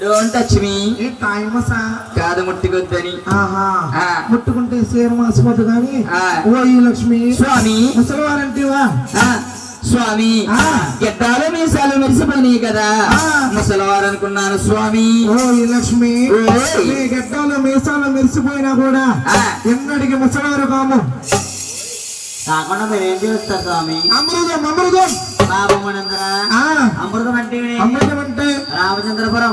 Don't touch me. కాదు ముట్టుకొద్దని. ముట్టుకుంటే సేరు మాసిపోదు కానీ ఓ ఈ లక్ష్మి స్వామి ముసలివారంటివా స్వామి గెడ్డాలు మీసాలు మెరిసిపోయినాయి కదా ముసలివారు అనుకున్నాను స్వామి. ఓ ఈ లక్ష్మి నీ గెడ్డాలు మీసాలు మెరిసిపోయినా కూడా ఎన్నడికి ముసలివారు కాము. కాకుండా మీరేం చేస్తారు స్వామి? అమృతం అమృతం అమృతం అంటే అమృతం అంటే రామచంద్రపురం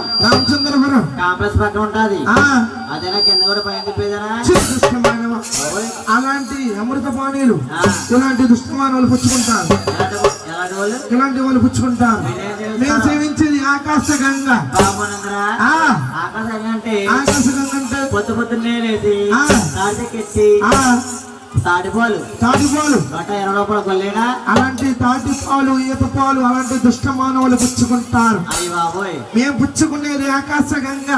కాంప్లెక్స్ పక్కన ఉంటది. అదేనా కింద కూడా పైన తిప్పేదనా? అలాంటి అమృత పానీయులు ఇలాంటి దుష్టమానవులు పుచ్చుకుంటారు. ఇలాంటి వాళ్ళు పుచ్చుకుంటారు. నేను సేవించేది ఆకాశ గంగ. ఆకాశ గంగ అంటే పొద్దు పొద్దున్నే లేచి తాటికెట్టి తాటిపాలు లోపల కొల్లేనా అలాంటి తాటిపాలు ఈత పాలు అలాంటి దుష్ట మానవులు పుచ్చుకుంటారు. మేము పుచ్చుకునేది ఆకాశ గంగ.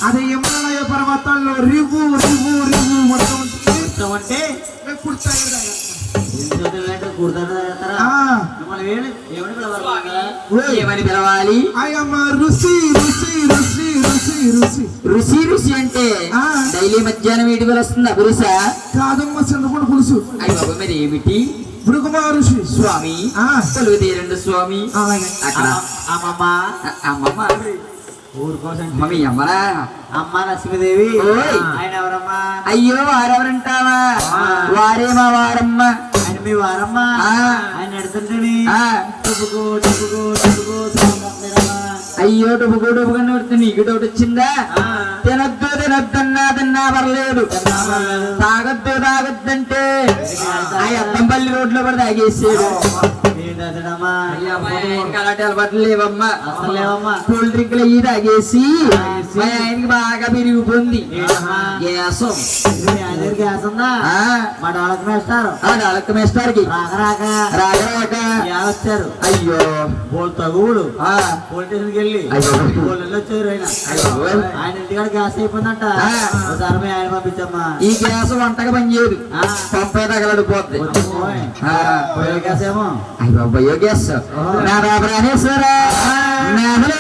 అది హిమాలయ పర్వతాల్లో రివ్వు రివ్వు రివ్వు మొత్తం అంటే ఏమని పిలవాలి? రుచి రుచి రుచి రుచి రుచి రుచి రుచి అంటే డైలీ మధ్యాహ్నం వీటికి వస్తుందా పురుషా? కాదమ్మ చింతపండు పులుసు. అయ్యి బాబు మరి ఏమిటి? భృగుమా ఋషి స్వామి తొలుగు తీరండి స్వామి. అక్కడ అమ్మమ్మ మమ్మీ అమ్మరా అమ్మ లక్ష్మీదేవి. ఆయన ఎవరమ్మా? అయ్యో వారెవరంటావా? వారేమా వారమ్మ. ఆయన మీ వారమ్మ. ఆయన ఎడుతుంటే అయ్యో డుబుకు డుబుగా నడుతుంది. నీకు డౌట్ వచ్చిందా? తినొద్దు తినొద్దన్నా తిన్నా పర్లేదు, తాగొద్దు తాగొద్దంటే ఆ అద్దంపల్లి రోడ్లో కూడా తాగేసాడు. అలాంటి అలవాట్లు లేవమ్మా. కూల్ డ్రింక్లు అయ్యి తాగేసి మా ఆయనకి బాగా పెరిగిపోయింది గ్యాసం. గ్యాస్ ఉందా? మా డాలక్ మేస్తారు. డాలక్ మేస్తారుకి రాక వచ్చారు. అయ్యో పోల్ తగువుడు పోలీస్ స్టేషన్కి వెళ్ళి వచ్చారు. ఆయన ఇంటికాడ గ్యాస్ అయిపోయిందంట. ఒకసారి ఆయన పంపించమ్మా. ఈ గ్యాస్ వంటగా పనిచేయదు, పంపే తగలడిపోద్ది. గ్యాస్ ఏమో అయ్యో గ్యాస్ నా బాబు రానేశ్వరా.